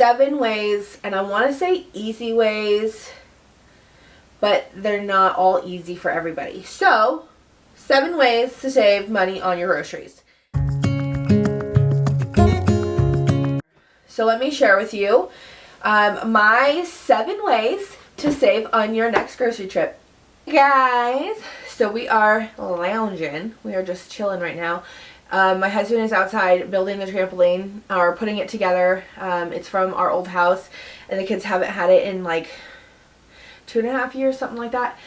7 ways, and I want to say easy ways, but they're not all easy for everybody. So, 7 ways to save money on your groceries. So let me share with you my 7 ways to save on your next grocery trip. Guys, so we are lounging. We are just chilling right now. My husband is outside building the trampoline, or putting it together. It's from our old house, and the kids haven't had it in like 2.5 years, something like that.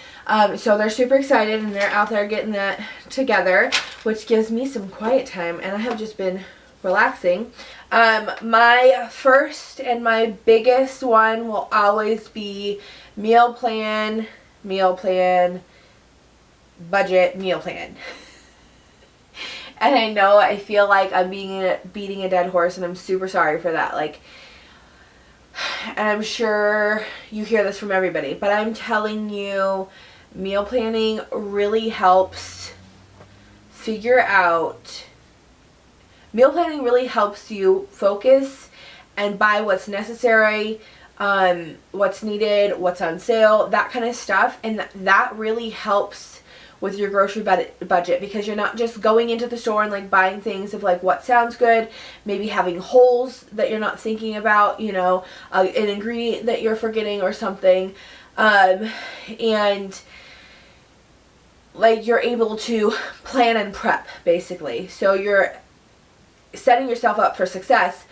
So they're super excited, and they're out there getting that together, which gives me some quiet time, and I have just been relaxing. My first and my biggest one will always be meal plan, budget, meal plan. And I know I feel like I'm beating a dead horse, and I'm super sorry for that. Like, and I'm sure you hear this from everybody, but I'm telling you, meal planning really helps figure out. Meal planning really helps you focus and buy what's necessary, what's needed, what's on sale, that kind of stuff. And that really helps with your grocery budget, because you're not just going into the store and like buying things of like what sounds good, maybe having holes that you're not thinking about, you know, an ingredient that you're forgetting or something. And like you're able to plan and prep, basically. So you're setting yourself up for success,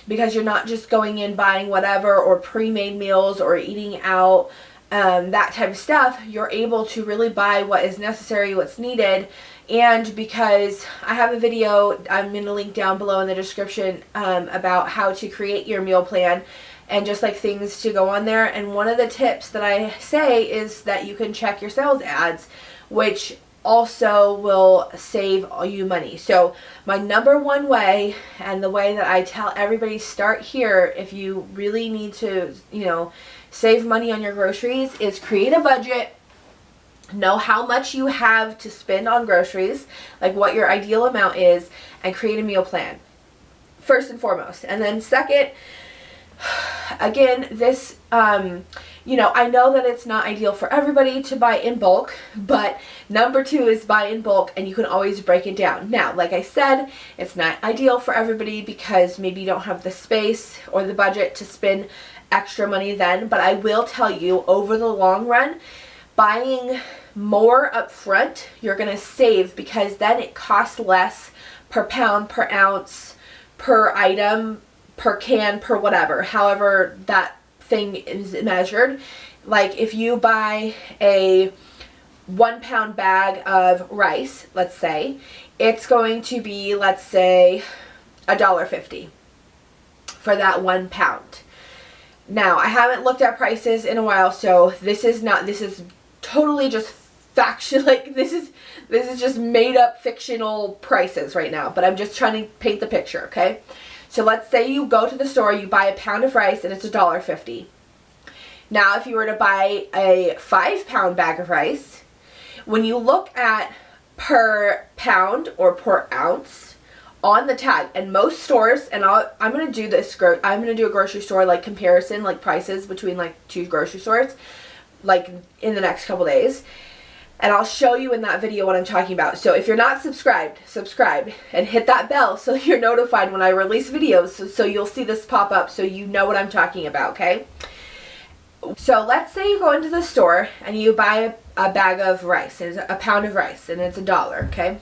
because you're not just going in buying whatever, or pre-made meals, or eating out, that type of stuff. You're able to really buy what is necessary, what's needed. And because I have a video, I'm going to link down below in the description, about how to create your meal plan and just like things to go on there. And one of the tips that I say is that you can check your sales ads, which also will save you money. So my number one way, and the way that I tell everybody, start here if you really need to, you know, save money on your groceries, is create a budget. Know how much you have to spend on groceries, like what your ideal amount is, and create a meal plan, first and foremost. And then second, again, this, you know, I know that it's not ideal for everybody to buy in bulk, but number 2 is buy in bulk, and you can always break it down. Now, like I said, it's not ideal for everybody because maybe you don't have the space or the budget to spend extra money then, but I will tell you, over the long run, buying more up front, you're going to save, because then it costs less per pound, per ounce, per item, per can, per whatever, however that thing is measured. Like if you buy a 1 pound bag of rice, let's say, it's going to be, let's say, $1.50 for that 1 pound. Now, I haven't looked at prices in a while, so this is totally just faction, like this is just made up fictional prices right now, but I'm just trying to paint the picture, okay? So let's say you go to the store, you buy a pound of rice, and it's $1.50. Now, if you were to buy a 5 pound bag of rice, when you look at per pound or per ounce on the tag, and most stores, and I'm going to do this, I'm going to do a grocery store like comparison, like prices between like 2 grocery stores, like in the next couple days. And I'll show you in that video what I'm talking about. So if you're not subscribed, subscribe and hit that bell so you're notified when I release videos, so you'll see this pop up so you know what I'm talking about, okay? So let's say you go into the store and you buy a bag of rice, it's a pound of rice, and it's $1, okay?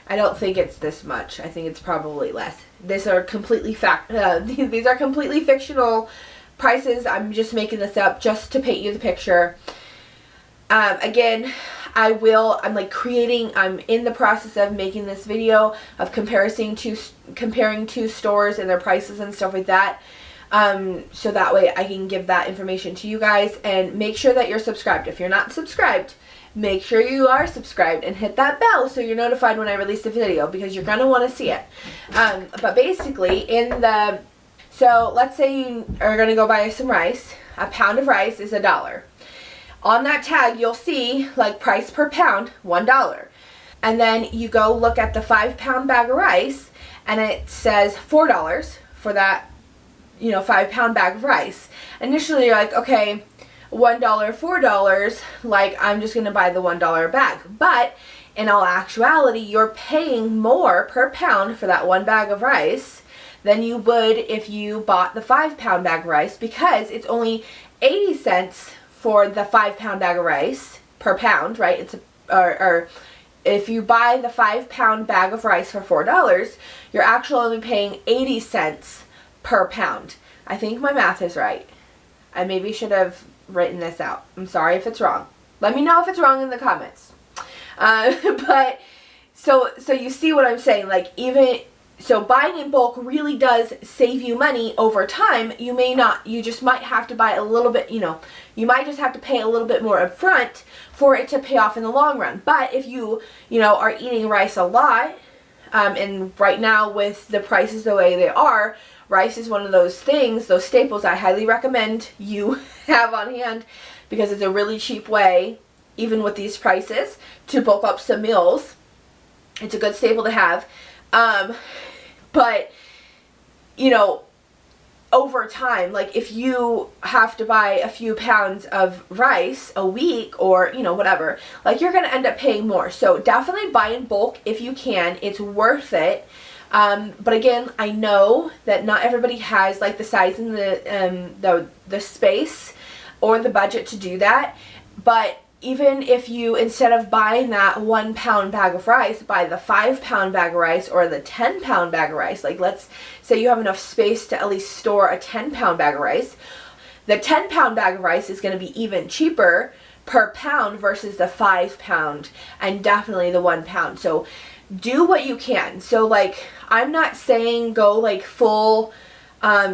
I don't think it's this much. I think it's probably less. These are completely these are completely fictional prices. I'm just making this up just to paint you the picture. Again, I'm in the process of making this video of comparing 2 stores and their prices and stuff like that. So that way I can give that information to you guys, and make sure that you're subscribed. If you're not subscribed, make sure you are subscribed and hit that bell so you're notified when I release the video, because you're going to want to see it. But basically, so let's say you are going to go buy some rice. A pound of rice is $1. On that tag, you'll see like price per pound, $1. And then you go look at the 5 pound bag of rice, and it says $4 for that 5-pound bag of rice. Initially you're like, okay, $1, $4, like I'm just going to buy the $1 bag. But in all actuality, you're paying more per pound for that one bag of rice than you would if you bought the 5-pound bag of rice, because it's only 80 cents for the 5-pound bag of rice per pound, right? Or if you buy the 5-pound bag of rice for $4, you're actually only paying 80 cents per pound. I think my math is right. I maybe should have written this out. I'm sorry if it's wrong. Let me know if it's wrong in the comments. But so you see what I'm saying? Like, even so, buying in bulk really does save you money over time. You just might have to buy a little bit, you might just have to pay a little bit more upfront for it to pay off in the long run. But if you are eating rice a lot, and right now with the prices the way they are, rice is one of those things, those staples I highly recommend you have on hand, because it's a really cheap way, even with these prices, to bulk up some meals. It's a good staple to have. But, over time, like if you have to buy a few pounds of rice a week or, whatever, like you're going to end up paying more. So definitely buy in bulk if you can. It's worth it. But again, I know that not everybody has like the size and the space or the budget to do that. But even if you, instead of buying that 1-pound bag of rice, buy the 5-pound bag of rice or the 10-pound bag of rice, like let's say you have enough space to at least store a 10-pound bag of rice, the 10-pound bag of rice is going to be even cheaper per pound versus the 5-pound and definitely the 1-pound. So do what you can. So like, I'm not saying go like full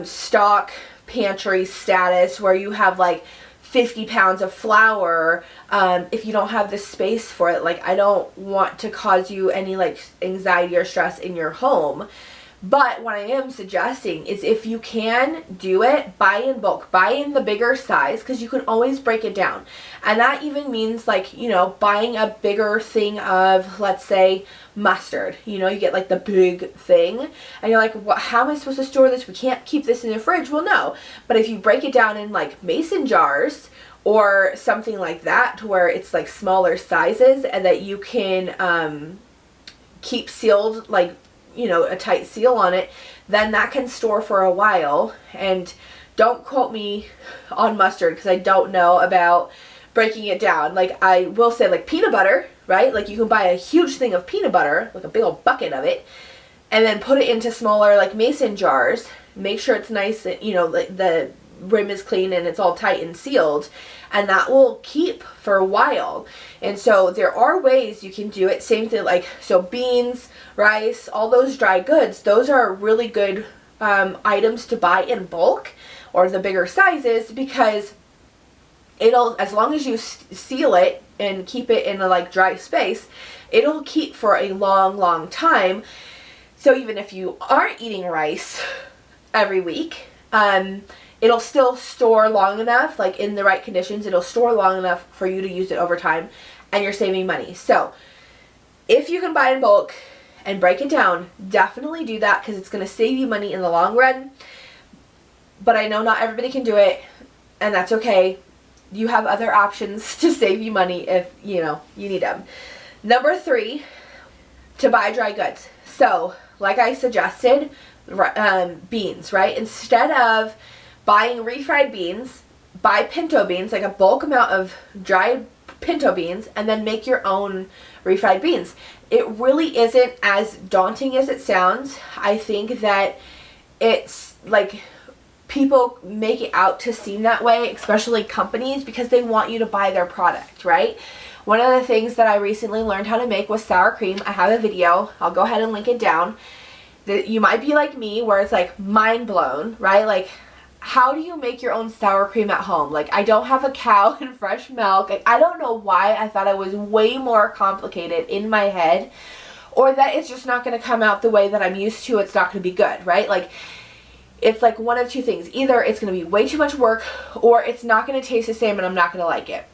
stock pantry status where you have like 50 pounds of flour if you don't have the space for it. Like, I don't want to cause you any like anxiety or stress in your home. But what I am suggesting is, if you can do it, buy in bulk, buy in the bigger size, because you can always break it down. And that even means like, buying a bigger thing of, let's say, mustard. You get like the big thing and you're like, how am I supposed to store this? We can't keep this in the fridge. Well, no. But if you break it down in like mason jars or something like that, to where it's like smaller sizes and that you can keep sealed, like, a tight seal on it, then that can store for a while. And don't quote me on mustard, because I don't know about breaking it down. Like, I will say, like, peanut butter, right? Like, you can buy a huge thing of peanut butter, like a big old bucket of it, and then put it into smaller, like, mason jars. Make sure it's nice, like, the rim is clean and it's all tight and sealed, and that will keep for a while. And so there are ways you can do it. Same thing, like, so beans, rice, all those dry goods, those are really good items to buy in bulk or the bigger sizes, because it'll, as long as you seal it and keep it in a like dry space, it'll keep for a long time. So even if you aren't eating rice every week, it'll still store long enough, like in the right conditions, it'll store long enough for you to use it over time, and you're saving money. So if you can buy in bulk and break it down, definitely do that, because it's going to save you money in the long run. But I know not everybody can do it, and that's okay. You have other options to save you money if, you need them. Number 3, to buy dry goods. So, like I suggested, beans, right? Instead of buying refried beans, buy pinto beans, like a bulk amount of dried pinto beans, and then make your own refried beans. It really isn't as daunting as it sounds. I think that it's like, people make it out to seem that way, especially companies, because they want you to buy their product, right? One of the things that I recently learned how to make was sour cream. I have a video. I'll go ahead and link it down. You might be like me, where it's like mind blown, right? Like, how do you make your own sour cream at home? Like, I don't have a cow and fresh milk. Like, I don't know why I thought it was way more complicated in my head, or that it's just not going to come out the way that I'm used to. It's not going to be good, right? Like, it's like one of two things. Either it's going to be way too much work, or it's not going to taste the same and I'm not going to like it.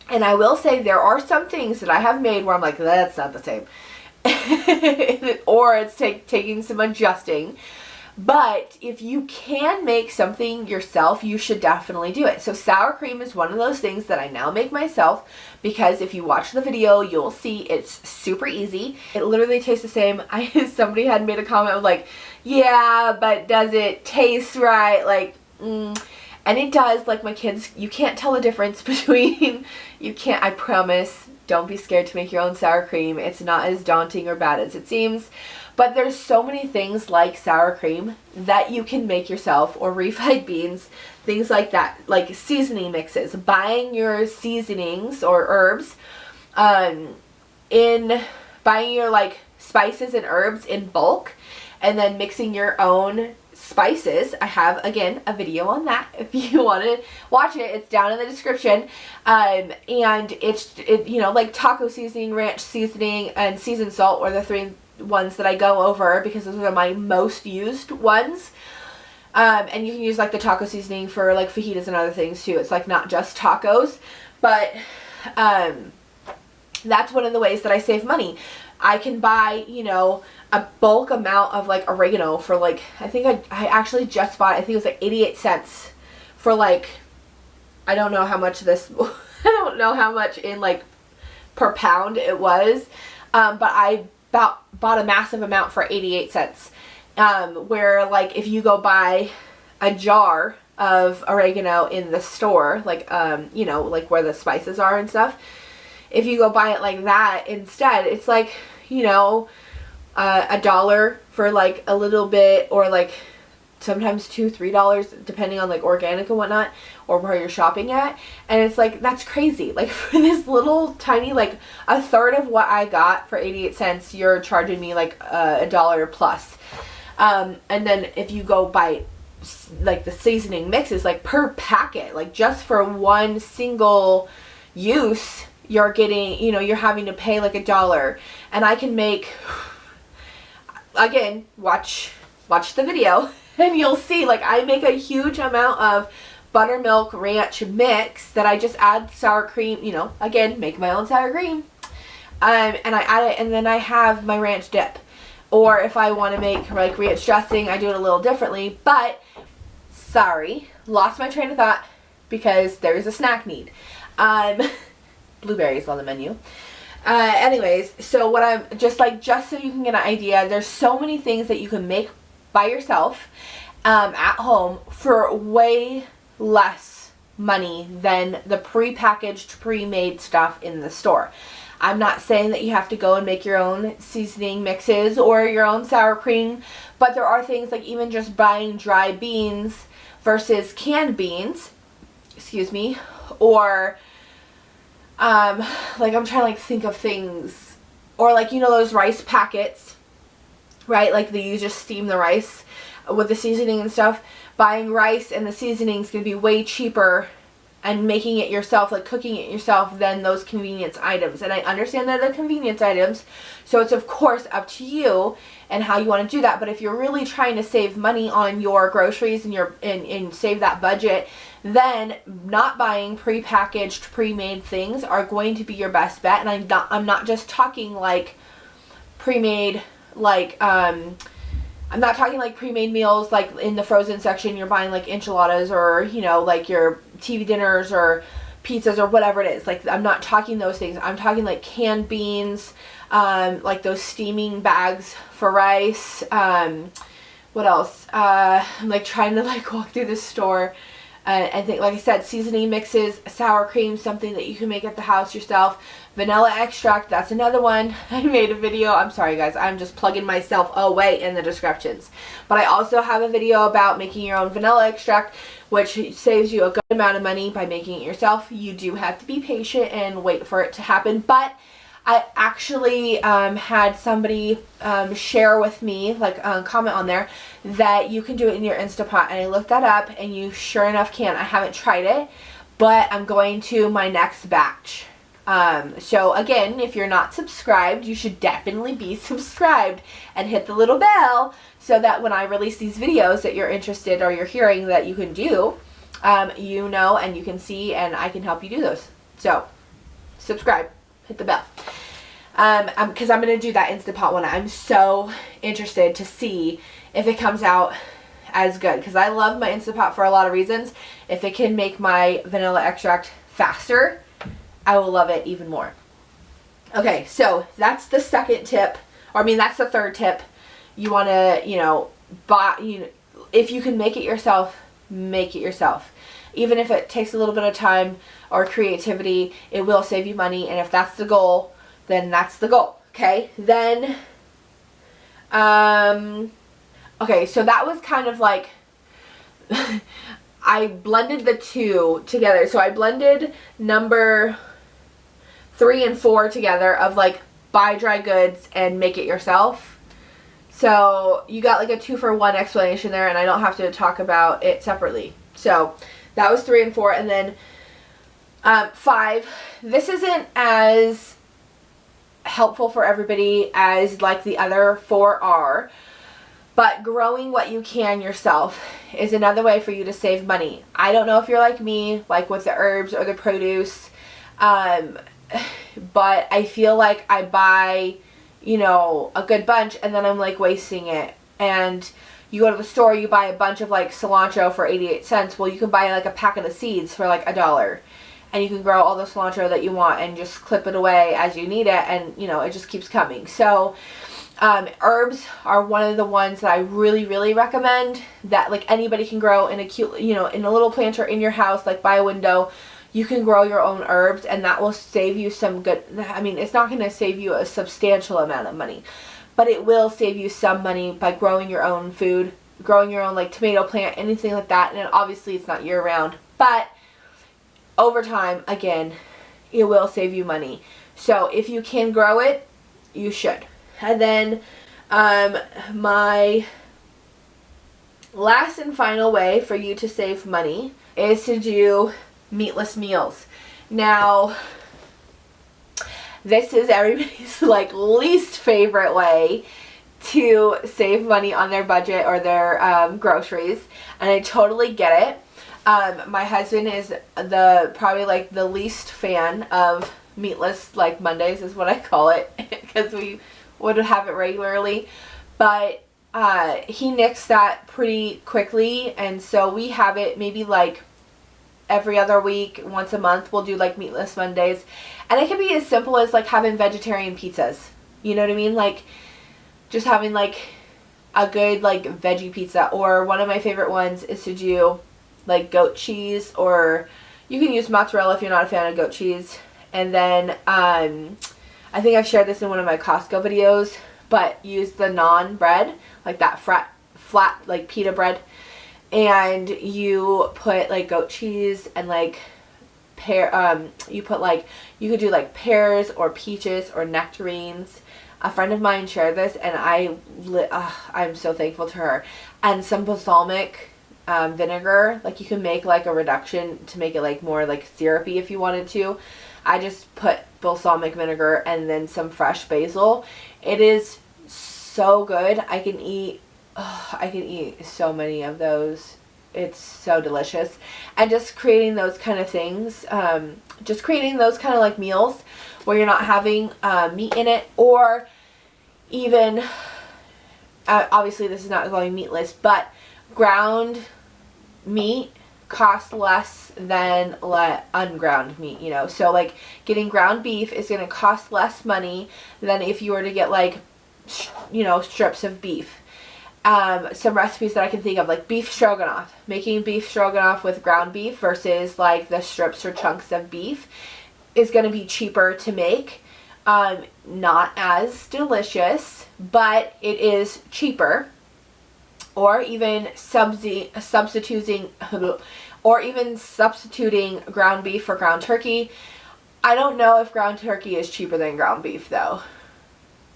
And I will say, there are some things that I have made where I'm like, that's not the same. Or it's taking some adjusting. But if you can make something yourself, you should definitely do it. So sour cream is one of those things that I now make myself, because if you watch the video, you'll see it's super easy. It literally tastes the same. Somebody had made a comment of like, yeah, but does it taste right? Like, and it does. Like my kids, you can't tell the difference between, I promise, don't be scared to make your own sour cream. It's not as daunting or bad as it seems. But there's so many things like sour cream that you can make yourself, or refried beans, things like that, like seasoning mixes. Buying your seasonings or herbs, buying your like spices and herbs in bulk, and then mixing your own spices. I have, again, a video on that if you want to watch it. It's down in the description. And it's like taco seasoning, ranch seasoning, and seasoned salt are the three ones that I go over because those are my most used ones. And you can use like the taco seasoning for like fajitas and other things too. It's like not just tacos, but that's one of the ways that I save money. I can buy, a bulk amount of like oregano for like, I think I actually just bought, I think it was like 88 cents for like, I don't know how much I don't know how much in like per pound it was, but I bought a massive amount for 88 cents. Where like if you go buy a jar of oregano in the store, like, like where the spices are and stuff, if you go buy it like that instead, it's like, $1 for like a little bit, or like sometimes $2-3 depending on like organic and whatnot, or where you're shopping at. And it's like, that's crazy. Like for this little tiny, like a third of what I got for 88 cents, you're charging me like $1 plus. And then if you go buy like the seasoning mixes, like per packet, like just for one single use, you're getting, you're having to pay like $1. And I can make, again, watch the video and you'll see, like I make a huge amount of buttermilk ranch mix that I just add sour cream, again, make my own sour cream. And I add it, and then I have my ranch dip. Or if I want to make like ranch dressing, I do it a little differently. But, sorry, lost my train of thought because there's a snack need. Blueberries on the menu. Anyways, so what I'm just so you can get an idea, there's so many things that you can make by yourself at home for way less money than the pre-packaged, pre-made stuff in the store. I'm not saying that you have to go and make your own seasoning mixes or your own sour cream, but there are things like even just buying dry beans versus canned beans, or like I'm trying to like think of things, or like those rice packets, right? Like you just steam the rice with the seasoning and stuff. Buying rice and the seasoning is going to be way cheaper, and making it yourself, like cooking it yourself, than those convenience items. And I understand that they're convenience items, so it's of course up to you and how you want to do that. But if you're really trying to save money on your groceries and save that budget, then not buying pre-packaged, pre-made things are going to be your best bet. And I'm not just talking like pre-made, like I'm not talking like pre-made meals like in the frozen section you're buying like enchiladas, or like your TV dinners or pizzas or whatever it is. Like I'm not talking those things. I'm talking like canned beans, like those steaming bags for rice. What else? I'm like trying to like walk through the store and think, like I said, seasoning mixes, sour cream, something that you can make at the house yourself. Vanilla extract, that's another one. I made a video. I'm sorry guys, I'm just plugging myself away in the descriptions. But I also have a video about making your own vanilla extract, which saves you a good amount of money by making it yourself. You do have to be patient and wait for it to happen. But I actually had somebody share with me, like comment on there, that you can do it in your Instapot. And I looked that up, and you sure enough can. I haven't tried it, but I'm going to my next batch. So again, if you're not subscribed, you should definitely be subscribed and hit the little bell so that when I release these videos that you're interested or you're hearing that you can do, and you can see, and I can help you do those. So subscribe, hit the bell. Because I'm going to do that Instant Pot one. I'm so interested to see if it comes out as good, because I love my Instant Pot for a lot of reasons. If it can make my vanilla extract faster, I will love it even more. Okay, so that's the second tip, or I mean that's the third tip. You want to, if you can make it yourself, make it yourself. Even if it takes a little bit of time or creativity, it will save you money, and if that's the goal, then that's the goal. Okay, then okay, so that was kind of like I blended the two together. So I blended number 3 and 4 together of like buy dry goods and make it yourself. So you got like a 2-for-1 explanation there, and I don't have to talk about it separately. So that was 3 and 4, and then 5. This isn't as helpful for everybody as like the other 4 are, but growing what you can yourself is another way for you to save money. I don't know if you're like me, like with the herbs or the produce, but I feel like I buy, a good bunch, and then I'm like wasting it. And you go to the store, you buy a bunch of like cilantro for 88 cents. Well, you can buy like a packet of seeds for like $1, and you can grow all the cilantro that you want and just clip it away as you need it, and it just keeps coming. So herbs are one of the ones that I really, really recommend, that like anybody can grow in a cute, in a little planter in your house, like by a window. You can grow your own herbs, and that will save you some good, I mean, it's not going to save you a substantial amount of money, but it will save you some money by growing your own food, growing your own like tomato plant, anything like that. And obviously it's not year round, but over time, again, it will save you money. So if you can grow it, you should. And then my last and final way for you to save money is to do meatless meals. Now, this is everybody's like least favorite way to save money on their budget or their groceries, and I totally get it. My husband is probably like the least fan of meatless, like Mondays is what I call it, because we would have it regularly, but he nicks that pretty quickly, and so we have it maybe like every other week, once a month. We'll do like meatless Mondays, and it can be as simple as like having vegetarian pizzas. You know what I mean? Like just having like a good like veggie pizza. Or one of my favorite ones is to do like goat cheese, or you can use mozzarella if you're not a fan of goat cheese. And then I think I've shared this in one of my Costco videos, but use the naan bread, like that flat like pita bread, and you put like goat cheese and like you could do like pears or peaches or nectarines. A friend of mine shared this, and I'm so thankful to her. And some balsamic vinegar, like you can make like a reduction to make it like more like syrupy if you wanted to. I just put balsamic vinegar and then some fresh basil. It is so good. I can eat so many of those. It's so delicious. And just creating those kind of things, just creating those kind of like meals where you're not having meat in it, or even obviously this is not going meatless, but ground meat costs less than unground meat, so like getting ground beef is going to cost less money than if you were to get like strips of beef. Some recipes that I can think of, like beef stroganoff, making beef stroganoff with ground beef versus like the strips or chunks of beef is going to be cheaper to make. Not as delicious, but it is cheaper. Or even substituting ground beef for ground turkey. I don't know if ground turkey is cheaper than ground beef though.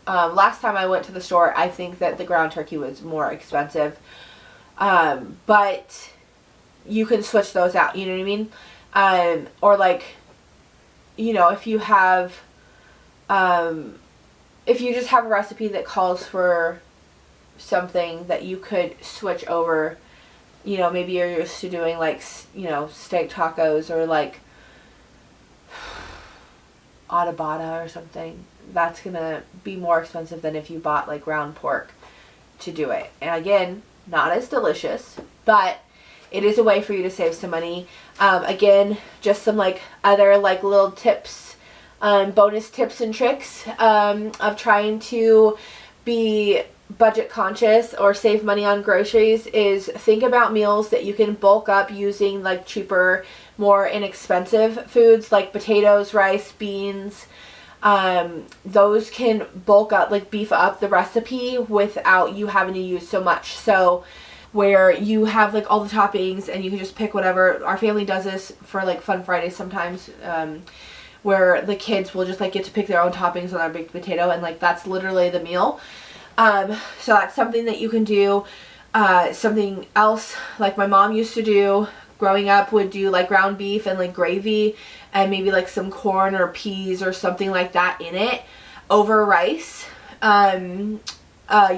Last time I went to the store, I think that the ground turkey was more expensive. But you can switch those out, you know what I mean? Or like, if you have, if you just have a recipe that calls for something that you could switch over, maybe you're used to doing like, steak tacos or like adobada or something. That's gonna be more expensive than if you bought like ground pork. to do it. And again, not as delicious, but it is a way for you to save some money. Again, just some like other like little tips, bonus tips and tricks of trying to be budget conscious or save money on groceries is think about meals that you can bulk up using like cheaper, more inexpensive foods like potatoes, rice, beans. Those can bulk up, like beef up the recipe without you having to use so much. So where you have like all the toppings and you can just pick whatever. Our family does this for like Fun Fridays sometimes, where the kids will just like get to pick their own toppings on their baked potato, and like that's literally the meal. So that's something that you can do. Something else like my mom used to do growing up would do like ground beef and like gravy and maybe like some corn or peas or something like that in it over rice. You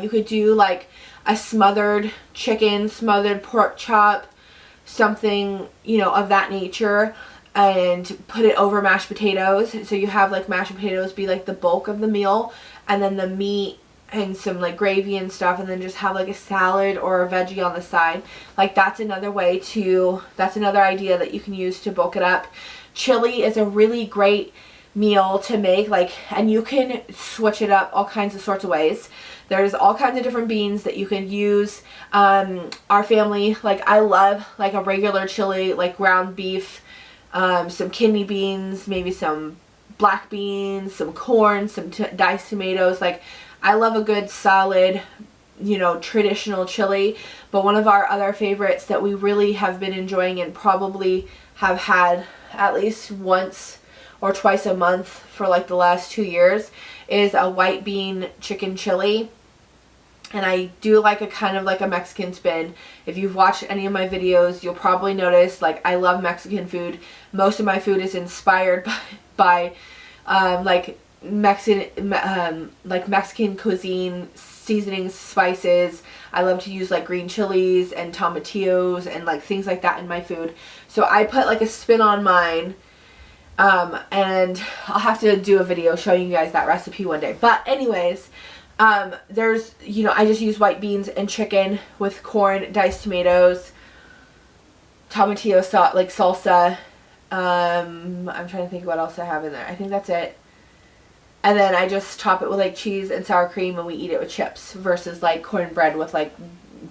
could do like a smothered chicken, smothered pork chop, something, you know, of that nature, and put it over mashed potatoes. So you have like mashed potatoes be like the bulk of the meal, and then the meat and some like gravy and stuff, and then just have like a salad or a veggie on the side. Like that's another way to, that's another idea that you can use to bulk it up. Chili is a really great meal to make, like, and you can switch it up all kinds of sorts of ways. There's all kinds of different beans that you can use. Our family, like, I love like a regular chili, like ground beef, some kidney beans, maybe some black beans, some corn, some diced tomatoes. Like, I love a good solid, you know, traditional chili. But one of our other favorites that we really have been enjoying and probably have had at least once or twice a month for like the last 2 years is a white bean chicken chili. And I do like a kind of like a Mexican spin. If you've watched any of my videos, you'll probably notice like I love Mexican food. Most of my food is inspired by like Mexican cuisine, seasonings, spices. I love to use like green chilies and tomatillos and like things like that in my food. So I put like a spin on mine. And I'll have to do a video showing you guys that recipe one day. But anyways, there's, you know, I just use white beans and chicken with corn, diced tomatoes, tomatillo like salsa. I'm trying to think what else I have in there. I think that's it. And then I just top it with like cheese and sour cream, and we eat it with chips versus like cornbread with like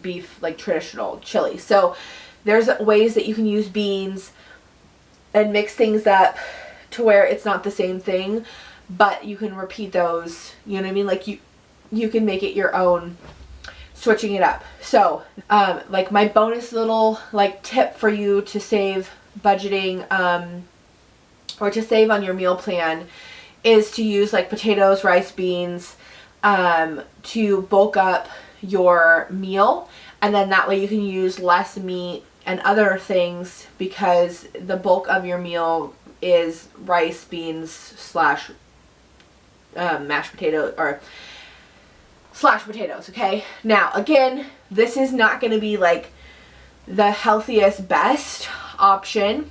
beef, like traditional chili. So there's ways that you can use beans and mix things up to where it's not the same thing, but you can repeat those, you know what I mean? Like you can make it your own, switching it up. So like my bonus little like tip for you to save budgeting or to save on your meal plan is to use like potatoes, rice, beans to bulk up your meal, and then that way you can use less meat and other things because the bulk of your meal is rice, beans slash mashed potato or slash potatoes. Okay, now again, this is not going to be like the healthiest best option,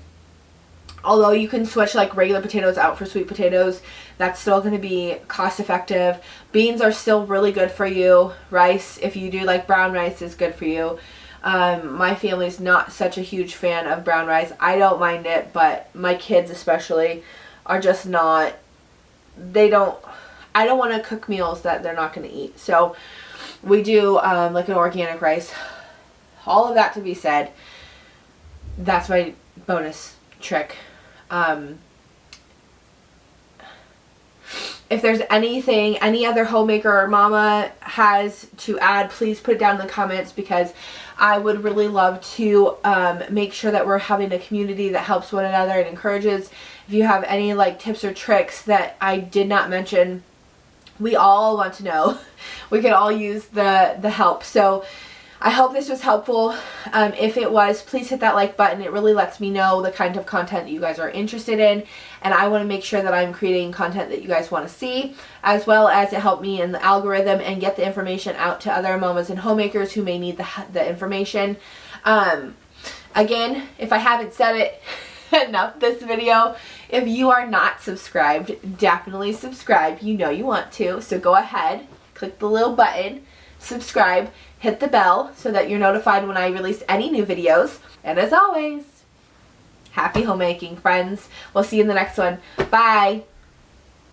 although you can switch like regular potatoes out for sweet potatoes. That's still going to be cost effective. Beans are still really good for you. Rice, if you do like brown rice, is good for you. My family's not such a huge fan of brown rice. I don't mind it, but my kids especially are just not, I don't want to cook meals that they're not going to eat. So we do like an organic rice. All of that to be said, that's my bonus trick. If there's anything, any other homemaker or mama has to add, please put it down in the comments, because I would really love to make sure that we're having a community that helps one another and encourages. If you have any like tips or tricks that I did not mention, we all want to know. We could all use the help. So I hope this was helpful. If it was, please hit that like button. It really lets me know the kind of content that you guys are interested in, and I want to make sure that I'm creating content that you guys want to see, as well as it help me in the algorithm and get the information out to other mamas and homemakers who may need the information. Again, if I haven't said it enough this video, if you are not subscribed, definitely subscribe. You know you want to, so go ahead, click the little button, subscribe, hit the bell so that you're notified when I release any new videos. And as always, happy homemaking, friends. We'll see you in the next one. Bye.